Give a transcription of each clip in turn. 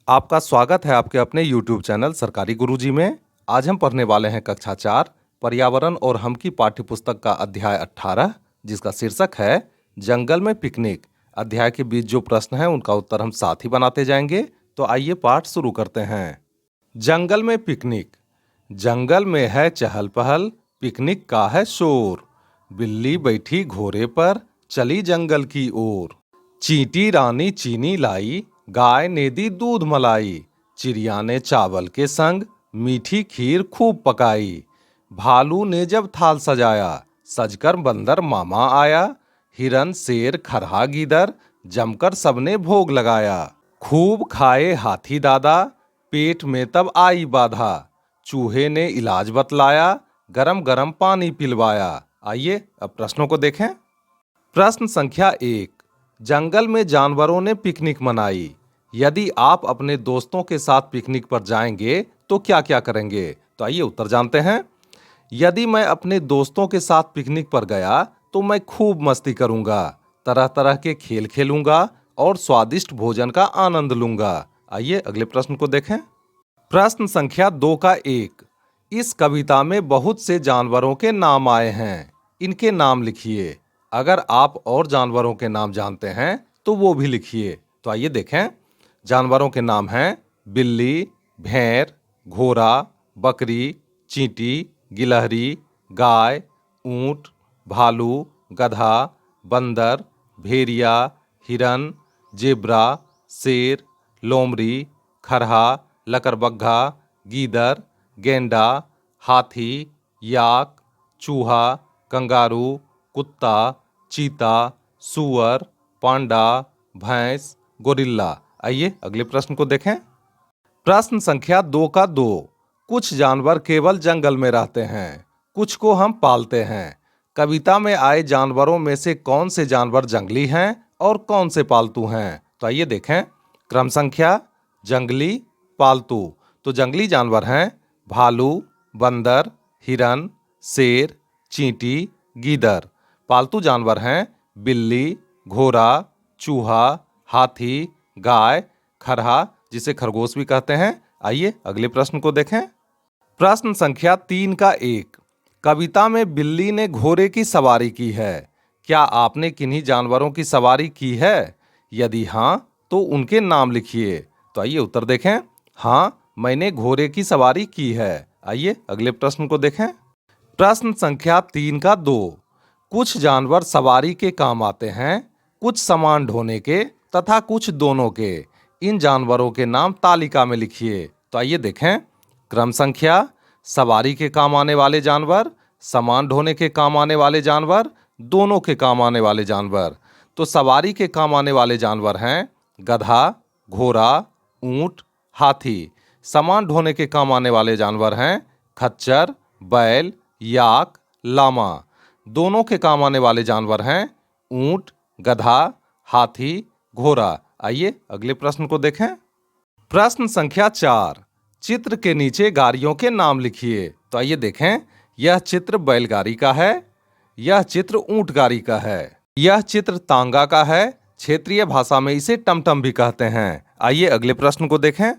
आपका स्वागत है आपके अपने YouTube चैनल सरकारी गुरुजी में। आज हम पढ़ने वाले हैं कक्षा 4 पर्यावरण और हम की पाठ्यपुस्तक का अध्याय 18 जिसका शीर्षक है जंगल में पिकनिक। अध्याय के बीच जो प्रश्न हैं उनका उत्तर हम साथ ही बनाते जाएंगे। तो आइए पाठ शुरू करते हैं। जंगल में पिकनिक। जंगल में है चहल पहल, पिकनिक का है शोर। बिल्ली बैठी घोड़े पर, चली जंगल की ओर। चींटी रानी चीनी लाई, गाय ने दी दूध मलाई। चिड़िया ने चावल के संग मीठी खीर खूब पकाई। भालू ने जब थाल सजाया, सजकर बंदर मामा आया। हिरन शेर खरहा गीदर, जमकर सबने भोग लगाया। खूब खाए हाथी दादा, पेट में तब आई बाधा। चूहे ने इलाज बतलाया, गरम गरम पानी पिलवाया। आइए अब प्रश्नों को देखें। प्रश्न संख्या 1। जंगल में जानवरों ने पिकनिक मनाई। यदि आप अपने दोस्तों के साथ पिकनिक पर जाएंगे तो क्या क्या करेंगे? तो आइए उत्तर जानते हैं। यदि मैं अपने दोस्तों के साथ पिकनिक पर गया तो मैं खूब मस्ती करूंगा, तरह तरह के खेल खेलूंगा और स्वादिष्ट भोजन का आनंद लूंगा। आइए अगले प्रश्न को देखें। प्रश्न संख्या 2 का 1। इस कविता में बहुत से जानवरों के नाम आए हैं, इनके नाम लिखिए। अगर आप और जानवरों के नाम जानते हैं तो वो भी लिखिए। तो आइए देखें। जानवरों के नाम हैं बिल्ली, भेड़, घोड़ा, बकरी, चींटी, गिलहरी, गाय, ऊंट, भालू, गधा, बंदर, भेड़िया, हिरन, जेब्रा, शेर, लोमड़ी, खरहा, लकड़बग्घा, गीदड़, गेंडा, हाथी, याक, चूहा, कंगारू, कुत्ता, चीता, सूअर, पांडा, भैंस, गोरिल्ला। आइए अगले प्रश्न को देखें। प्रश्न संख्या 2 का 2। कुछ जानवर केवल जंगल में रहते हैं, कुछ को हम पालते हैं। कविता में आए जानवरों में से कौन से जानवर जंगली हैं और कौन से पालतू हैं? तो आइए देखें। क्रम संख्या जंगली, पालतू। तो जंगली जानवर हैं भालू, बंदर, हिरन, शेर, चींटी, गीदड़। पालतू जानवर हैं बिल्ली, घोड़ा, चूहा, हाथी, गाय, खरहा जिसे खरगोश भी कहते हैं। आइए अगले प्रश्न को देखें। प्रश्न संख्या 3 का 1। कविता में बिल्ली ने घोड़े की सवारी की है। क्या आपने किन्हीं जानवरों की सवारी की है? यदि हाँ तो उनके नाम लिखिए। तो आइए उत्तर देखें। हाँ, मैंने घोड़े की सवारी की है। आइए अगले प्रश्न को देखें। प्रश्न संख्या 3 का 2। कुछ जानवर सवारी के काम आते हैं, कुछ सामान ढोने के तथा कुछ दोनों के। इन जानवरों के नाम तालिका में लिखिए। तो आइए देखें। क्रम संख्या सवारी के काम आने वाले जानवर, सामान ढोने के काम आने वाले जानवर, दोनों के काम आने वाले जानवर। तो सवारी के काम आने वाले जानवर हैं गधा, घोड़ा, ऊंट, हाथी। सामान ढोने के काम आने वाले जानवर हैं खच्चर, बैल, याक, लामा। दोनों के काम आने वाले जानवर हैं ऊंट, गधा, हाथी, घोड़ा। आइए अगले प्रश्न को देखें। प्रश्न संख्या 4। चित्र के नीचे गाड़ियों के नाम लिखिए। तो आइए देखें। यह चित्र बैलगाड़ी का है, यह चित्र ऊंट गाड़ी का है, यह चित्र तांगा का है। क्षेत्रीय भाषा में इसे टमटम भी कहते हैं। आइए अगले प्रश्न को देखें।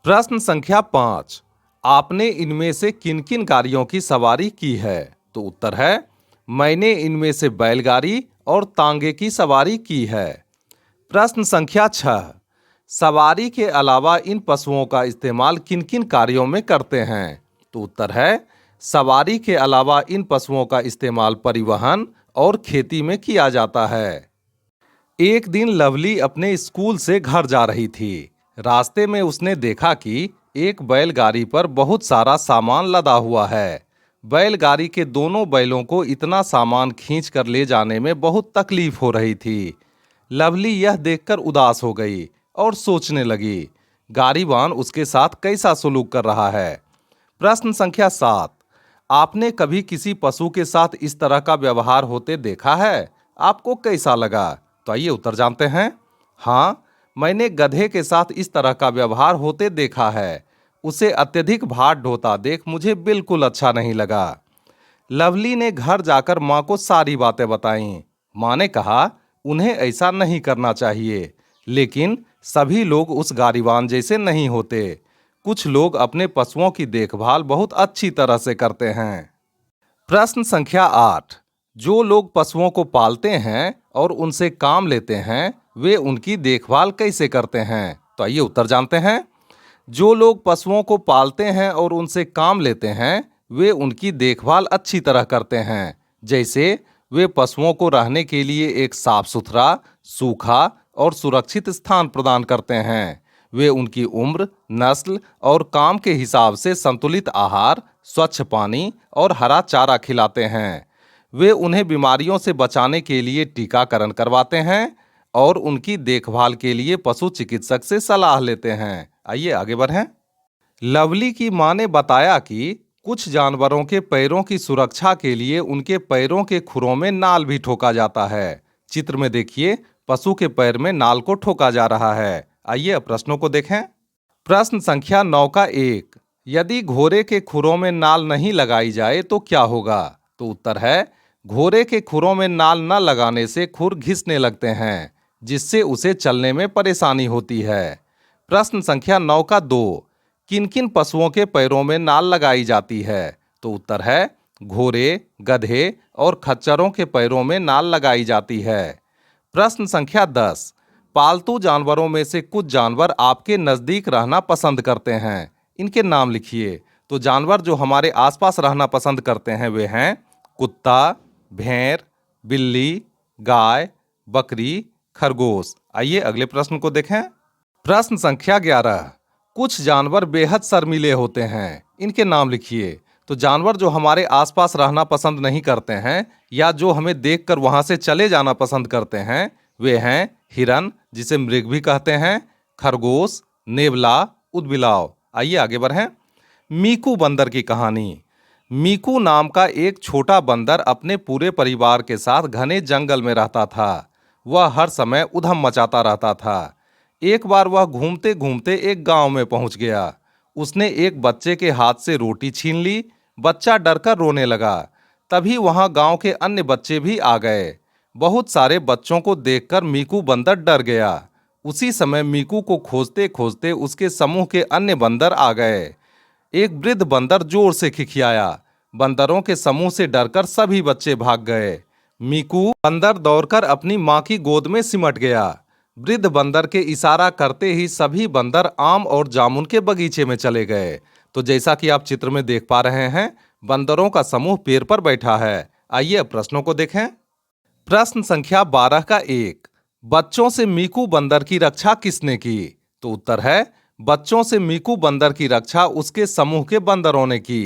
प्रश्न संख्या 5। आपने इनमें से किन किन गाड़ियों की सवारी की है? तो उत्तर है मैंने इनमें से बैलगाड़ी और तांगे की सवारी की है। प्रश्न संख्या 6। सवारी के अलावा इन पशुओं का इस्तेमाल किन किन कार्यों में करते हैं? तो उत्तर है सवारी के अलावा इन पशुओं का इस्तेमाल परिवहन और खेती में किया जाता है। एक दिन लवली अपने स्कूल से घर जा रही थी। रास्ते में उसने देखा कि एक बैलगाड़ी पर बहुत सारा सामान लदा हुआ है। बैलगाड़ी के दोनों बैलों को इतना सामान खींच कर ले जाने में बहुत तकलीफ हो रही थी। लवली यह देखकर उदास हो गई और सोचने लगी गाड़ीवान उसके साथ कैसा सलूक कर रहा है। प्रश्न संख्या 7। आपने कभी किसी पशु के साथ इस तरह का व्यवहार होते देखा है? आपको कैसा लगा? तो आइए उत्तर जानते हैं। हाँ, मैंने गधे के साथ इस तरह का व्यवहार होते देखा है। उसे अत्यधिक भार ढोता देख मुझे बिल्कुल अच्छा नहीं लगा। लवली ने घर जाकर माँ को सारी बातें बताईं। माँ ने कहा उन्हें ऐसा नहीं करना चाहिए, लेकिन सभी लोग उस गाड़ीवान जैसे नहीं होते। कुछ लोग अपने पशुओं की देखभाल बहुत अच्छी तरह से करते हैं। प्रश्न संख्या 8। जो लोग पशुओं को पालते हैं और उनसे काम लेते हैं, वे उनकी देखभाल कैसे करते हैं? तो आइए उत्तर जानते हैं। जो लोग पशुओं को पालते हैं और उनसे काम लेते हैं, वे उनकी देखभाल अच्छी तरह करते हैं। जैसे वे पशुओं को रहने के लिए एक साफ सुथरा, सूखा और सुरक्षित स्थान प्रदान करते हैं। वे उनकी उम्र, नस्ल और काम के हिसाब से संतुलित आहार, स्वच्छ पानी और हरा चारा खिलाते हैं। वे उन्हें बीमारियों से बचाने के लिए टीकाकरण करवाते हैं और उनकी देखभाल के लिए पशु चिकित्सक से सलाह लेते हैं। आइए आगे बढ़ें। लवली की मां ने बताया कि कुछ जानवरों के पैरों की सुरक्षा के लिए उनके पैरों के खुरों में नाल भी ठोका जाता है। चित्र में देखिए, पशु के पैर में नाल को ठोका जा रहा है। आइए अब प्रश्नों को देखें। प्रश्न संख्या 9 का 1। यदि घोड़े के खुरों में नाल नहीं लगाई जाए तो क्या होगा? तो उत्तर है, घोड़े के खुरों में नाल न लगाने से खुर घिसने लगते हैं, जिससे उसे चलने में परेशानी होती है। प्रश्न संख्या 9 का 2। किन किन पशुओं के पैरों में नाल लगाई जाती है? तो उत्तर है, घोड़े, गधे और खच्चरों के पैरों में नाल लगाई जाती है। प्रश्न संख्या 10। पालतू जानवरों में से कुछ जानवर आपके नज़दीक रहना पसंद करते हैं, इनके नाम लिखिए। तो जानवर जो हमारे आसपास रहना पसंद करते हैं वे हैं कुत्ता, भेड़, बिल्ली, गाय, बकरी, खरगोश। आइए अगले प्रश्न को देखें। प्रश्न संख्या 11। कुछ जानवर बेहद शर्मीले होते हैं, इनके नाम लिखिए। तो जानवर जो हमारे आसपास रहना पसंद नहीं करते हैं या जो हमें देखकर वहां से चले जाना पसंद करते हैं, वे हैं हिरन, जिसे मृग भी कहते हैं, खरगोश, नेवला, ऊदबिलाव। आइए आगे बढ़ें। मीकू बंदर की कहानी। मीकू नाम का एक छोटा बंदर अपने पूरे परिवार के साथ घने जंगल में रहता था। वह हर समय उधम मचाता रहता था। एक बार वह घूमते घूमते एक गांव में पहुंच गया। उसने एक बच्चे के हाथ से रोटी छीन ली। बच्चा डरकर रोने लगा। तभी वहां गांव के अन्य बच्चे भी आ गए। बहुत सारे बच्चों को देखकर मीकू बंदर डर गया। उसी समय मीकू को खोजते खोजते उसके समूह के अन्य बंदर आ गए। एक वृद्ध बंदर जोर से खिखियाया। बंदरों के समूह से डरकर सभी बच्चे भाग गए। मीकू बंदर दौड़कर अपनी मां की गोद में सिमट गया। वृद्ध बंदर के इशारा करते ही सभी बंदर आम और जामुन के बगीचे में चले गए। तो जैसा कि आप चित्र में देख पा रहे हैं, बंदरों का समूह पेड़ पर बैठा है। आइए अब प्रश्नों को देखें। प्रश्न संख्या 12 का 1। बच्चों से मीकू बंदर की रक्षा किसने की? तो उत्तर है, बच्चों से मीकू बंदर की रक्षा उसके समूह के बंदरों ने की।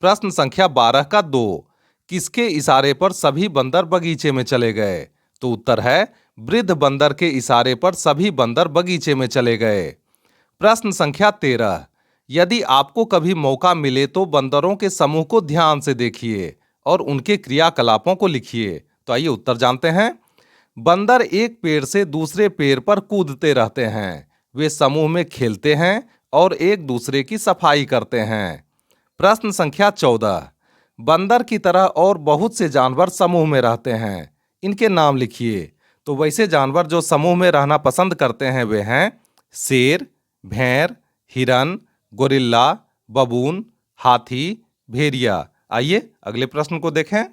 प्रश्न संख्या 12 का 2। किसके इशारे पर सभी बंदर बगीचे में चले गए? तो उत्तर है, वृद्ध बंदर के इशारे पर सभी बंदर बगीचे में चले गए। प्रश्न संख्या 13। यदि आपको कभी मौका मिले तो बंदरों के समूह को ध्यान से देखिए और उनके क्रियाकलापों को लिखिए। तो आइए उत्तर जानते हैं। बंदर एक पेड़ से दूसरे पेड़ पर कूदते रहते हैं। वे समूह में खेलते हैं और एक दूसरे की सफाई करते हैं। प्रश्न संख्या 14। बंदर की तरह और बहुत से जानवर समूह में रहते हैं, इनके नाम लिखिए। तो वैसे जानवर जो समूह में रहना पसंद करते हैं वे हैं शेर, भेड़, हिरन, गोरिल्ला, बबून, हाथी, भेड़िया। आइए अगले प्रश्न को देखें।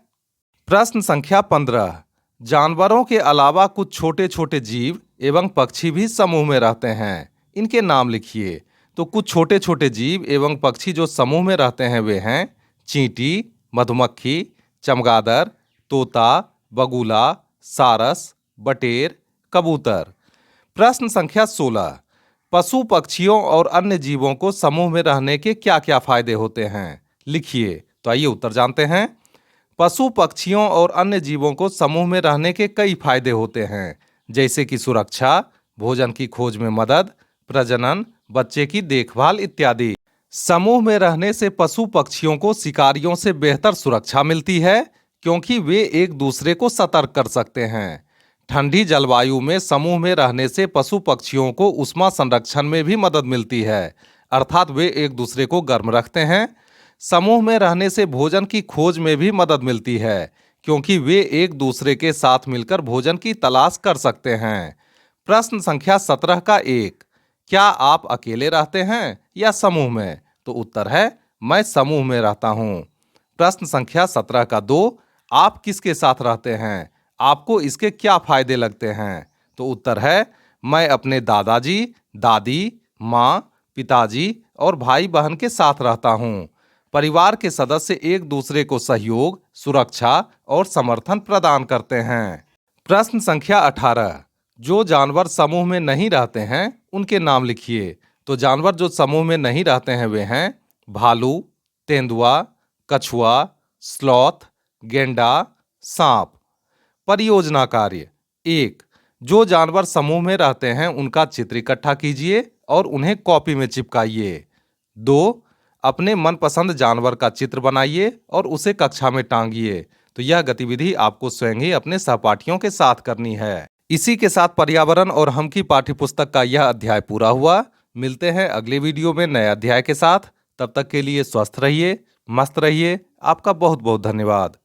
प्रश्न संख्या 15। जानवरों के अलावा कुछ छोटे छोटे जीव एवं पक्षी भी समूह में रहते हैं, इनके नाम लिखिए। तो कुछ छोटे छोटे जीव एवं पक्षी जो समूह में रहते हैं वे हैं चींटी, मधुमक्खी, चमगादड़, तोता, बगुला, सारस, बटेर, कबूतर। प्रश्न संख्या 16। पशु पक्षियों और अन्य जीवों को समूह में रहने के क्या क्या फायदे होते हैं, लिखिए। तो आइए उत्तर जानते हैं। पशु पक्षियों और अन्य जीवों को समूह में रहने के कई फायदे होते हैं, जैसे कि सुरक्षा, भोजन की खोज में मदद, प्रजनन, बच्चे की देखभाल इत्यादि। समूह में रहने से पशु पक्षियों को शिकारियों से बेहतर सुरक्षा मिलती है, क्योंकि वे एक दूसरे को सतर्क कर सकते हैं। ठंडी जलवायु में समूह में रहने से पशु पक्षियों को ऊष्मा संरक्षण में भी मदद मिलती है, अर्थात वे एक दूसरे को गर्म रखते हैं। समूह में रहने से भोजन की खोज में भी मदद मिलती है, क्योंकि वे एक दूसरे के साथ मिलकर भोजन की तलाश कर सकते हैं। प्रश्न संख्या 17 का 1, क्या आप अकेले रहते हैं या समूह में? तो उत्तर है मैं समूह में रहता हूँ। प्रश्न संख्या 17 का 2, आप किसके साथ रहते हैं? आपको इसके क्या फायदे लगते हैं? तो उत्तर है मैं अपने दादाजी, दादी, माँ, पिताजी और भाई बहन के साथ रहता हूँ। परिवार के सदस्य एक दूसरे को सहयोग, सुरक्षा और समर्थन प्रदान करते हैं। प्रश्न संख्या 18, जो जानवर समूह में नहीं रहते हैं उनके नाम लिखिए। तो जानवर जो समूह में नहीं रहते हैं वे हैं भालू, तेंदुआ, कछुआ, स्लॉथ, गेंडा, सांप। परियोजना कार्य 1, जो जानवर समूह में रहते हैं उनका चित्र इकट्ठा कीजिए और उन्हें कॉपी में चिपकाइए। 2, अपने मनपसंद जानवर का चित्र बनाइए और उसे कक्षा में टांगिए। तो यह गतिविधि आपको स्वयं ही अपने सहपाठियों के साथ करनी है। इसी के साथ पर्यावरण और हम की पाठ्यपुस्तक का यह अध्याय पूरा हुआ। मिलते हैं अगले वीडियो में नए अध्याय के साथ। तब तक के लिए स्वस्थ रहिए, मस्त रहिए। आपका बहुत बहुत धन्यवाद।